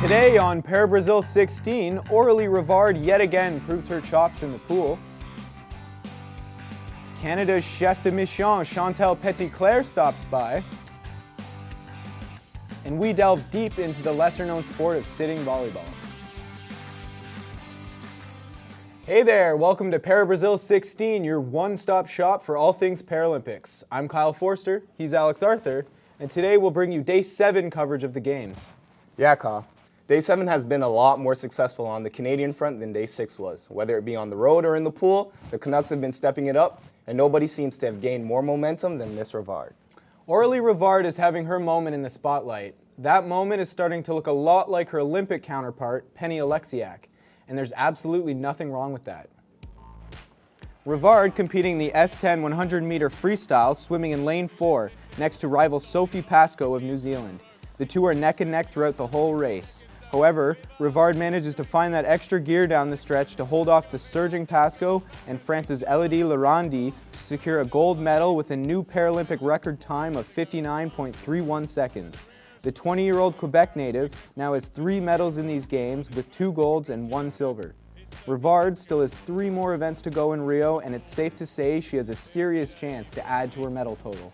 Today on ParaBrazil 16, Aurelie Rivard yet again proves her chops in the pool. Canada's chef de mission, Chantal Petitclerc, stops by. And we delve deep into the lesser-known sport of sitting volleyball. Hey there, welcome to ParaBrazil 16, your one-stop shop for all things Paralympics. I'm Kyle Forster, he's Alex Arthur, and today we'll bring you Day 7 coverage of the Games. Yeah, Kyle. Day 7 has been a lot more successful on the Canadian front than Day 6 was. Whether it be on the road or in the pool, the Canucks have been stepping it up, and nobody seems to have gained more momentum than Miss Rivard. Aurelie Rivard is having her moment in the spotlight. That moment is starting to look a lot like her Olympic counterpart, Penny Oleksiak, and there's absolutely nothing wrong with that. Rivard competing in the S10 100-meter freestyle, swimming in lane 4, next to rival Sophie Pascoe of New Zealand. The two are neck and neck throughout the whole race. However, Rivard manages to find that extra gear down the stretch to hold off the surging Pascoe and France's Elodie Larandi to secure a gold medal with a new Paralympic record time of 59.31 seconds. The 20-year-old Quebec native now has 3 medals in these games with 2 golds and 1 silver. Rivard still has 3 more events to go in Rio, and it's safe to say she has a serious chance to add to her medal total.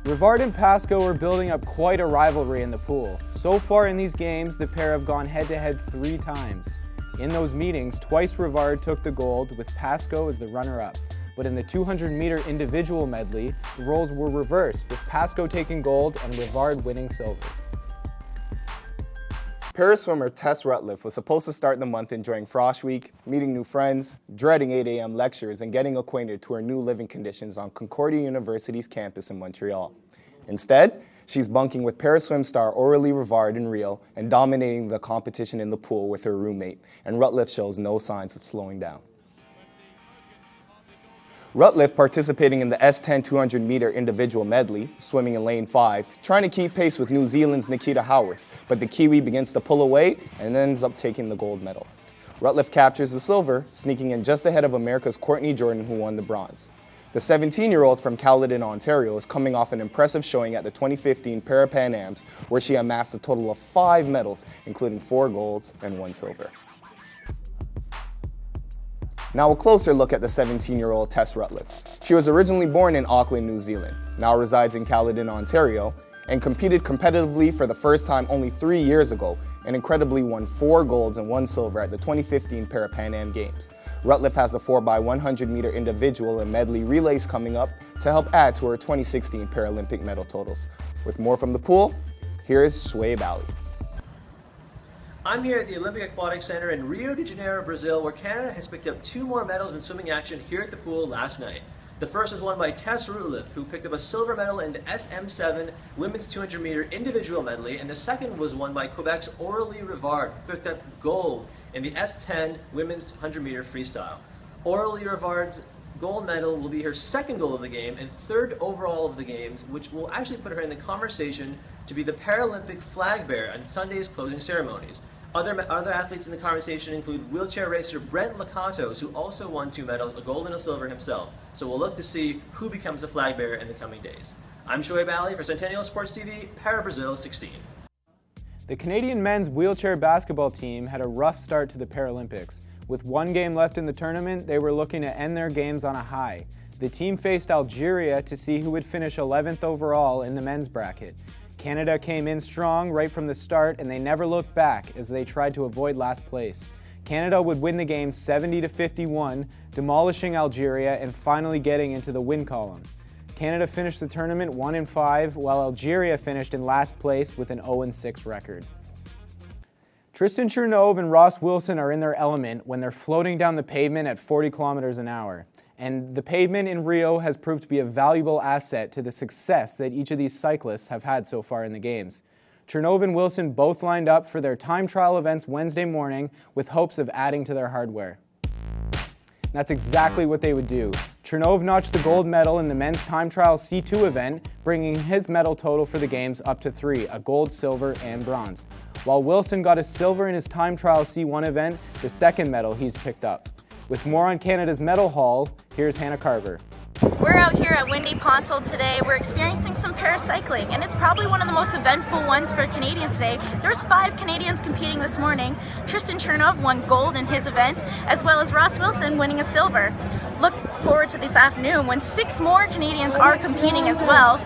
Rivard and Pascoe are building up quite a rivalry in the pool. So far in these games, the pair have gone head-to-head 3 times. In those meetings, twice Rivard took the gold, with Pascoe as the runner-up. But in the 200-meter individual medley, the roles were reversed, with Pascoe taking gold and Rivard winning silver. Paraswimmer Tess Routliffe was supposed to start the month enjoying Frosh Week, meeting new friends, dreading 8 a.m. lectures, and getting acquainted to her new living conditions on Concordia University's campus in Montreal. Instead, she's bunking with Paraswim star Aurelie Rivard in Rio and dominating the competition in the pool with her roommate, and Routliffe shows no signs of slowing down. Routliffe participating in the S10 200-meter individual medley, swimming in lane 5, trying to keep pace with New Zealand's Nikita Howarth, but the Kiwi begins to pull away and ends up taking the gold medal. Routliffe captures the silver, sneaking in just ahead of America's Courtney Jordan, who won the bronze. The 17-year-old from Caledon, Ontario, is coming off an impressive showing at the 2015 Pan Ams, where she amassed a total of 5 medals, including 4 golds and 1 silver. Now a closer look at the 17-year-old Tess Routliffe. She was originally born in Auckland, New Zealand, now resides in Caledon, Ontario, and competed competitively for the first time only 3 years ago, and incredibly won 4 golds and 1 silver at the 2015 Pan Am Games. Routliffe has a 4x100-meter individual and medley relays coming up to help add to her 2016 Paralympic medal totals. With more from the pool, here is Sway Bally. I'm here at the Olympic Aquatic Center in Rio de Janeiro, Brazil, where Canada has picked up 2 more medals in swimming action here at the pool last night. The first was won by Tess Routliffe, who picked up a silver medal in the SM7 women's 200-meter individual medley, and the second was won by Quebec's Aurelie Rivard, who picked up gold in the S10 women's 100-meter freestyle. Aurelie Rivard's gold medal will be her 2nd gold of the game and 3rd overall of the games, which will actually put her in the conversation to be the Paralympic flag bearer on Sunday's closing ceremonies. Other athletes in the conversation include wheelchair racer Brent Lakatos, who also won 2 medals, a gold and a silver himself. So we'll look to see who becomes a flag bearer in the coming days. I'm Shoaib Ali for Centennial Sports TV, ParaBrazil 16. The Canadian men's wheelchair basketball team had a rough start to the Paralympics. With 1 game left in the tournament, they were looking to end their games on a high. The team faced Algeria to see who would finish 11th overall in the men's bracket. Canada came in strong right from the start, and they never looked back as they tried to avoid last place. Canada would win the game 70-51, demolishing Algeria and finally getting into the win column. Canada finished the tournament 1-5, while Algeria finished in last place with an 0-6 record. Tristan Chernov and Ross Wilson are in their element when they're floating down the pavement at 40 kilometers an hour. And the pavement in Rio has proved to be a valuable asset to the success that each of these cyclists have had so far in the Games. Chernov and Wilson both lined up for their time trial events Wednesday morning with hopes of adding to their hardware. That's exactly what they would do. Chernov notched the gold medal in the men's time trial C2 event, bringing his medal total for the Games up to 3, a gold, silver, and bronze. While Wilson got a silver in his time trial C1 event, the 2nd medal he's picked up. With more on Canada's medal haul, here's Hannah Carver. We're out here at Windy Pontal today. We're experiencing some paracycling, and it's probably one of the most eventful ones for Canadians today. There's 5 Canadians competing this morning. Tristan Chernov won gold in his event, as well as Ross Wilson winning a silver. Look forward to this afternoon when 6 more Canadians are competing as well.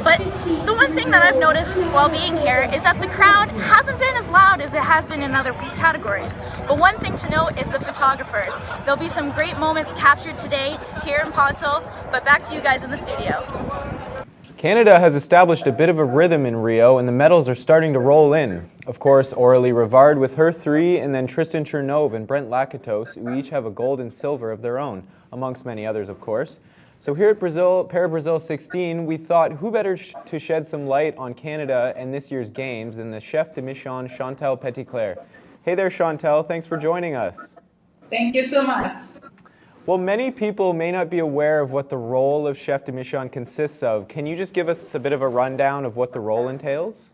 But the one thing that I've noticed while being here is that the crowd hasn't been as loud as it has been in other categories. But one thing to note is the photographers. There'll be some great moments captured today here in Pontal, but back to you guys in the studio. Canada has established a bit of a rhythm in Rio, and the medals are starting to roll in. Of course, Aurelie Rivard with her 3, and then Tristan Chernov and Brent Lakatos, who each have a gold and silver of their own, amongst many others, of course. So here at ParaBrazil 16, we thought who better to shed some light on Canada and this year's games than the chef de mission, Chantal Petitclerc. Hey there, Chantal. Thanks for joining us. Thank you so much. Well, many people may not be aware of what the role of chef de mission consists of. Can you just give us a bit of a rundown of what the role entails?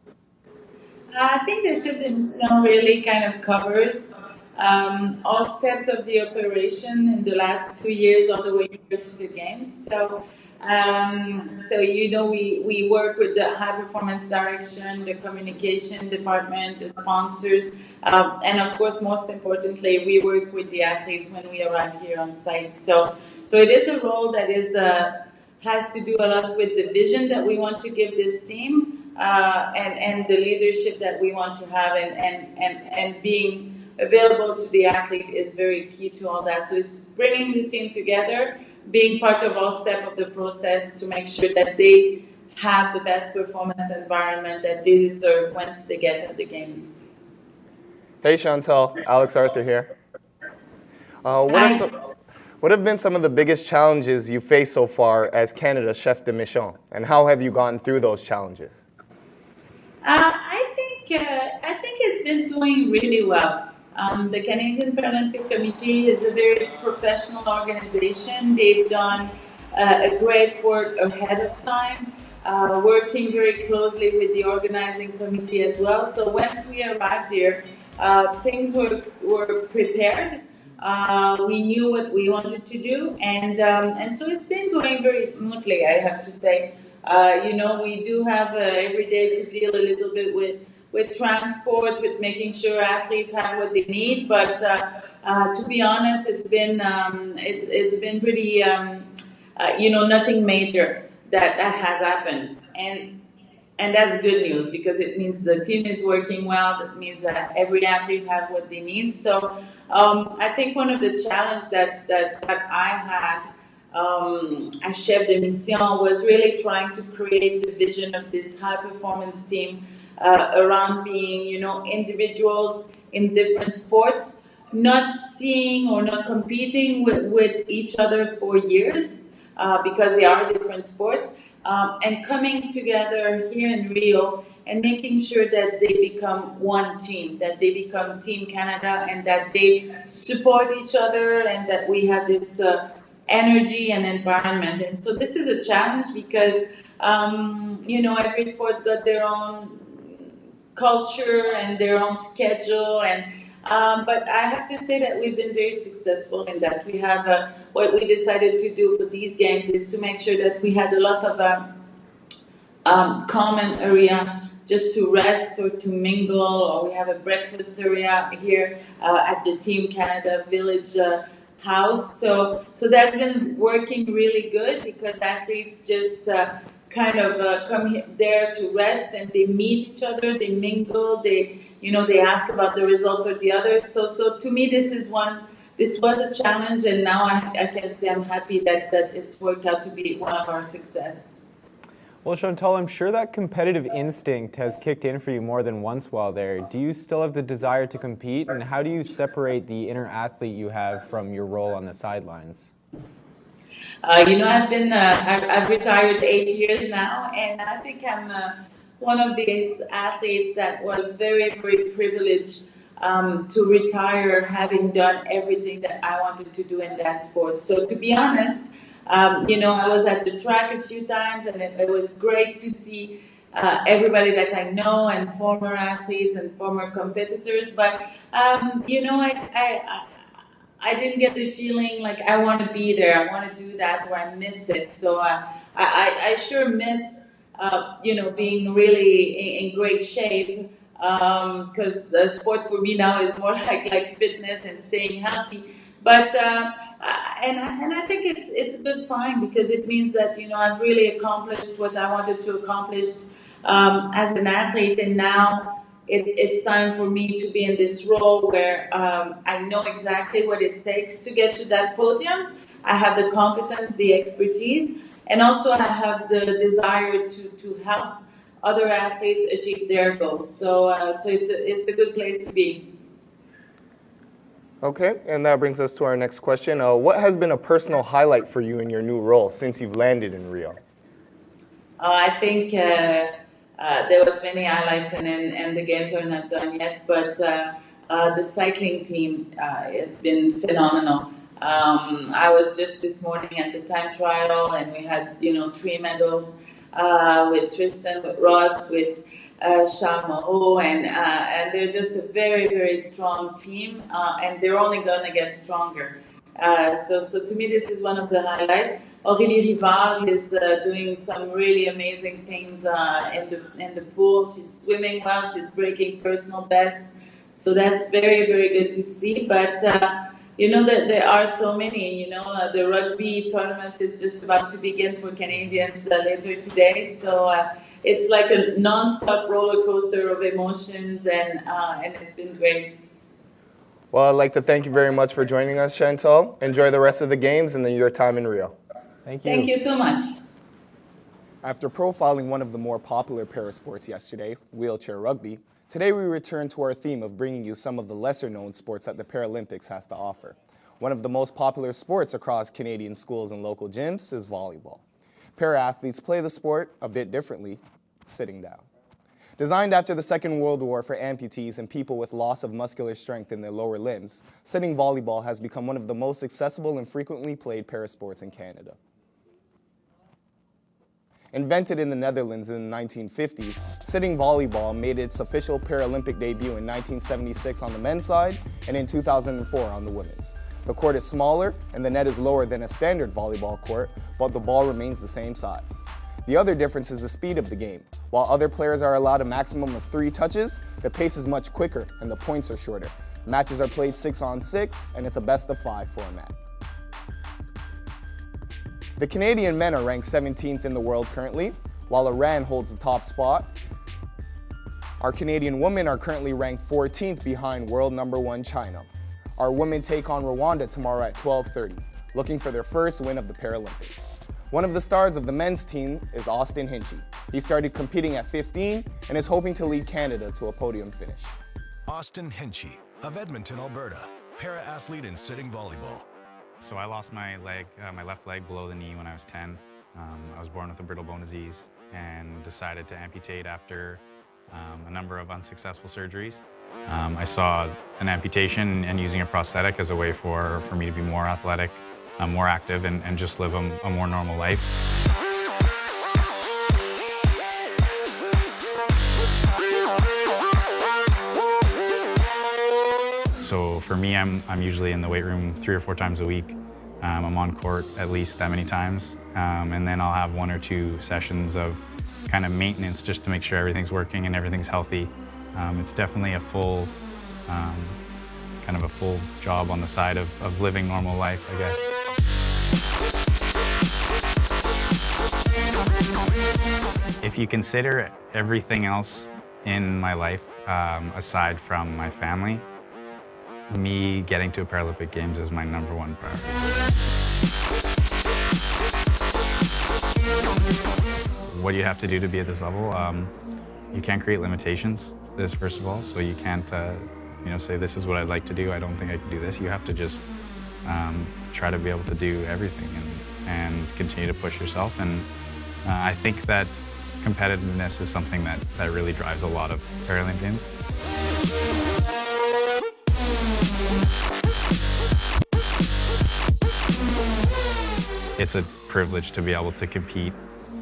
I think the chef de mission really kind of covers all steps of the operation in the last 2 years all the way to the games. So we work with the high performance direction, the communication department, the sponsors, and of course, most importantly, we work with the athletes when we arrive here on site. So it is a role that has to do a lot with the vision that we want to give this team, and the leadership that we want to have, and being available to the athlete is very key to all that. So it's bringing the team together, being part of all steps of the process to make sure that they have the best performance environment that they deserve once they get at the games. Hey Chantal, Alex Arthur here. What have been some of the biggest challenges you faced so far as Canada's chef de mission, and how have you gone through those challenges? I think it's been going really well. The Canadian Paralympic Committee is a very professional organization. They've done a great work ahead of time, working very closely with the organizing committee as well. So once we arrived here, things were prepared. We knew what we wanted to do, and so it's been going very smoothly, I have to say. We do have every day to deal a little bit with transport, with making sure athletes have what they need. But to be honest, it's been pretty, nothing major that has happened, and that's good news because it means the team is working well. That means that every athlete has what they need. So I think one of the challenges that I had as chef de mission was really trying to create the vision of this high performance team around being, individuals in different sports, not seeing or not competing with each other for years because they are different sports, and coming together here in Rio and making sure that they become one team, that they become Team Canada, and that they support each other, and that we have this energy and environment. And so this is a challenge because, every sport's got their own culture and their own schedule, but I have to say that we've been very successful in that. We have what we decided to do for these games is to make sure that we had a lot of common area just to rest or to mingle, or we have a breakfast area here at the Team Canada Village house. So that's been working really good because athletes just come there to rest, and they meet each other, they mingle, they ask about the results or the others. So to me, this was a challenge, and now I can say I'm happy that it's worked out to be one of our success. Well, Chantal, I'm sure that competitive instinct has kicked in for you more than once while there. Do you still have the desire to compete, and how do you separate the inner athlete you have from your role on the sidelines? I've retired 8 years now, and I think I'm one of these athletes that was very, very privileged to retire having done everything that I wanted to do in that sport. So to be honest, I was at the track a few times, and it was great to see everybody that I know and former athletes and former competitors. But I didn't get the feeling like I want to be there, I want to do that, or I miss it. So I sure miss, being really in great shape, because the sport for me now is more like fitness and staying healthy. But and I think it's a good sign, because it means that I've really accomplished what I wanted to accomplish as an athlete, and now it's time for me to be in this role where I know exactly what it takes to get to that podium. I have the competence, the expertise, and also I have the desire to help other athletes achieve their goals. So it's a good place to be. Okay, and that brings us to our next question. What has been a personal highlight for you in your new role since you've landed in Rio? I think there was many highlights, and the games are not done yet, but the cycling team has been phenomenal. I was just this morning at the time trial, and we had 3 medals with Tristan, with Ross, with Charles Moreau, and they're just a very, very strong team, and they're only going to get stronger. So to me, this is one of the highlights. Aurelie Rivard is doing some really amazing things in the pool. She's swimming well. She's breaking personal best. So that's very, very good to see. But that there are so many. The rugby tournament is just about to begin for Canadians later today. So it's like a non-stop roller coaster of emotions, and it's been great. Well, I'd like to thank you very much for joining us, Chantal. Enjoy the rest of the games and then your time in Rio. Thank you. Thank you so much. After profiling one of the more popular parasports yesterday, wheelchair rugby, today we return to our theme of bringing you some of the lesser-known sports that the Paralympics has to offer. One of the most popular sports across Canadian schools and local gyms is volleyball. Para-athletes play the sport a bit differently, sitting down. Designed after the Second World War for amputees and people with loss of muscular strength in their lower limbs, sitting volleyball has become one of the most accessible and frequently played parasports in Canada. Invented in the Netherlands in the 1950s, sitting volleyball made its official Paralympic debut in 1976 on the men's side and in 2004 on the women's. The court is smaller and the net is lower than a standard volleyball court, but the ball remains the same size. The other difference is the speed of the game. While other players are allowed a maximum of 3 touches, the pace is much quicker and the points are shorter. Matches are played 6-on-6 and it's a best-of-5 format. The Canadian men are ranked 17th in the world currently, while Iran holds the top spot. Our Canadian women are currently ranked 14th behind world number 1 China. Our women take on Rwanda tomorrow at 12:30, looking for their first win of the Paralympics. One of the stars of the men's team is Austin Hinchy. He started competing at 15 and is hoping to lead Canada to a podium finish. Austin Hinchy of Edmonton, Alberta, para-athlete in sitting volleyball. So I lost my leg, my left leg below the knee when I was 10. I was born with a brittle bone disease and decided to amputate after a number of unsuccessful surgeries. I saw an amputation and using a prosthetic as a way for me to be more athletic, more active, and just live a more normal life. So for me, I'm usually in the weight room 3 or 4 times a week. I'm on court at least that many times, and then I'll have 1 or 2 sessions of kind of maintenance just to make sure everything's working and everything's healthy. It's definitely a full, kind of a full job on the side of living normal life, I guess. If you consider everything else in my life, aside from my family, me getting to Paralympic Games is my #1 priority. What you have to do to be at this level, you can't create limitations, first of all, so you can't say this is what I'd like to do, I don't think I can do this. You have to just try to be able to do everything and continue to push yourself. And I think that competitiveness is something that really drives a lot of Paralympians. It's a privilege to be able to compete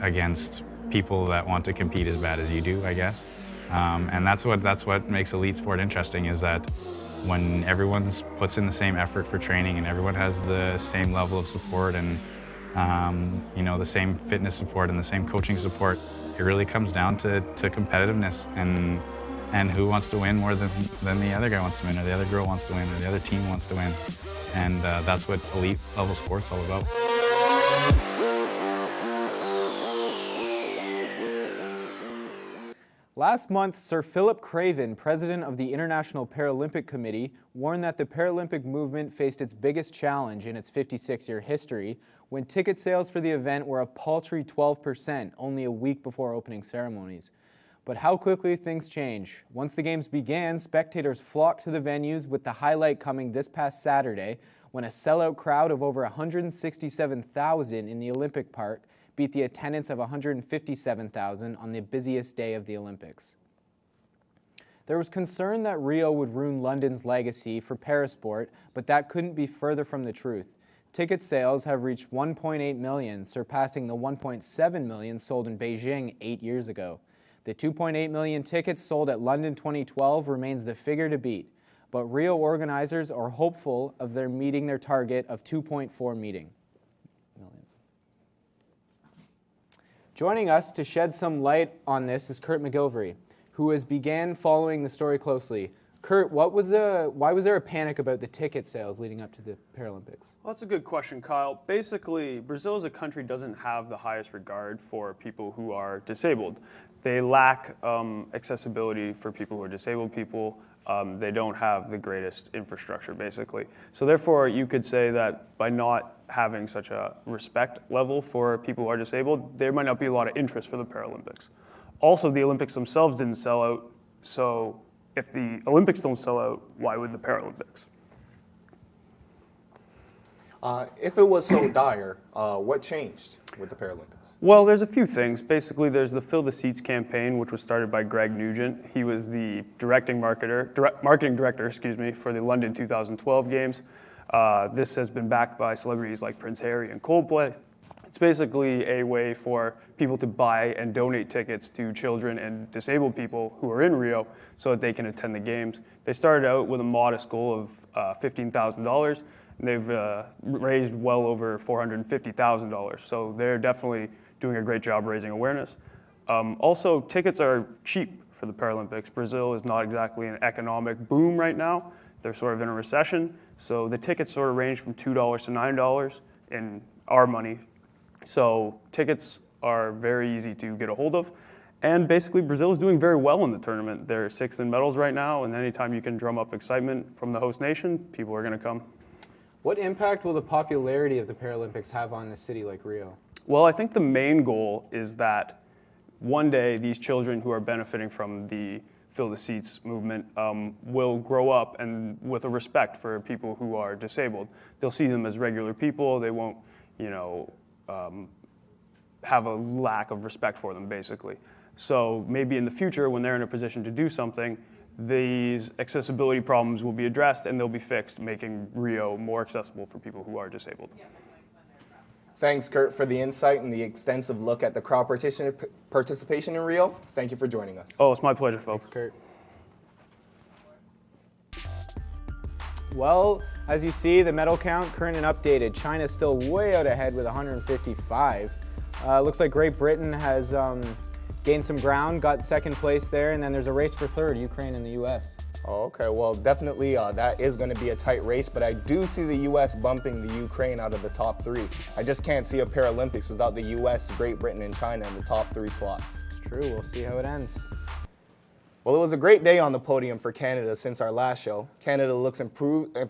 against people that want to compete as bad as you do, I guess. And that's what makes elite sport interesting, is that when everyone puts in the same effort for training and everyone has the same level of support and you know, the same fitness support and the same coaching support, it really comes down to competitiveness and who wants to win more than the other guy wants to win, or the other girl wants to win, or the other team wants to win. And that's what elite level sport's all about. Last month, Sir Philip Craven, president of the International Paralympic Committee, warned that the Paralympic movement faced its biggest challenge in its 56-year history when ticket sales for the event were a paltry 12% only a week before opening ceremonies. But how quickly things change. Once the games began, spectators flocked to the venues, with the highlight coming this past Saturday when a sellout crowd of over 167,000 in the Olympic Park beat the attendance of 157,000 on the busiest day of the Olympics. There was concern that Rio would ruin London's legacy for parasport, but that couldn't be further from the truth. Ticket sales have reached 1.8 million, surpassing the 1.7 million sold in Beijing 8 years ago. The 2.8 million tickets sold at London 2012 remains the figure to beat, but Rio organizers are hopeful of their meeting their target of 2.4 million. Joining us to shed some light on this is Kurt McGilvery, who has began following the story closely. Kurt, why was there a panic about the ticket sales leading up to the Paralympics? Well, that's a good question, Kyle. Basically, Brazil as a country doesn't have the highest regard for people who are disabled. They lack accessibility for people who are disabled people. They don't have the greatest infrastructure, basically. So therefore, you could say that by not having such a respect level for people who are disabled, there might not be a lot of interest for the Paralympics. Also, the Olympics themselves didn't sell out, so if the Olympics don't sell out, why would the Paralympics? If it was so dire, what changed with the Paralympics? Well, there's a few things. Basically, there's the Fill the Seats campaign, which was started by Greg Nugent. He was the marketing director, for the London 2012 games. This has been backed by celebrities like Prince Harry and Coldplay. It's basically a way for people to buy and donate tickets to children and disabled people who are in Rio so that they can attend the games. They started out with a modest goal of $15,000. And they've raised well over $450,000. So they're definitely doing a great job raising awareness. Also, tickets are cheap for the Paralympics. Brazil is not exactly an economic boom right now. They're sort of in a recession. So the tickets sort of range from $2 to $9 in our money. So tickets are very easy to get a hold of. And basically, Brazil is doing very well in the tournament. They're 6th in medals right now, and anytime you can drum up excitement from the host nation, people are going to come. What impact will the popularity of the Paralympics have on a city like Rio? Well, I think the main goal is that one day these children who are benefiting from the Fill the Seats movement will grow up and with a respect for people who are disabled. They'll see them as regular people. They won't, have a lack of respect for them, basically. So maybe in the future, when they're in a position to do something, these accessibility problems will be addressed and they'll be fixed, making Rio more accessible for people who are disabled. Thanks, Kurt, for the insight and the extensive look at the crowd participation in Rio. Thank you for joining us. Oh, it's my pleasure, folks. Thanks, Kurt. Well, as you see, the medal count, current and updated. China's still way out ahead with 155. Looks like Great Britain has gained some ground, got second place there, and then there's a race for third, Ukraine and the U.S. Oh, okay, well, definitely that is going to be a tight race, but I do see the U.S. bumping the Ukraine out of the top 3. I just can't see a Paralympics without the U.S., Great Britain, and China in the top 3 slots. It's true, we'll see how it ends. Well, it was a great day on the podium for Canada since our last show. Canada looks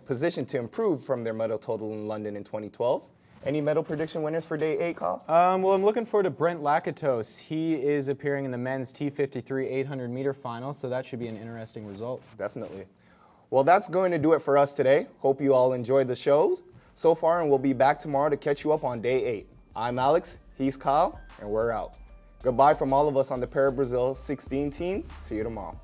positioned to improve from their medal total in London in 2012. Any medal prediction winners for day 8, Kyle? Well, I'm looking forward to Brent Lakatos. He is appearing in the men's T53 800-meter final, so that should be an interesting result. Definitely. Well, that's going to do it for us today. Hope you all enjoyed the shows so far, and we'll be back tomorrow to catch you up on day 8. I'm Alex, he's Kyle, and we're out. Goodbye from all of us on the ParaBrazil 16 team. See you tomorrow.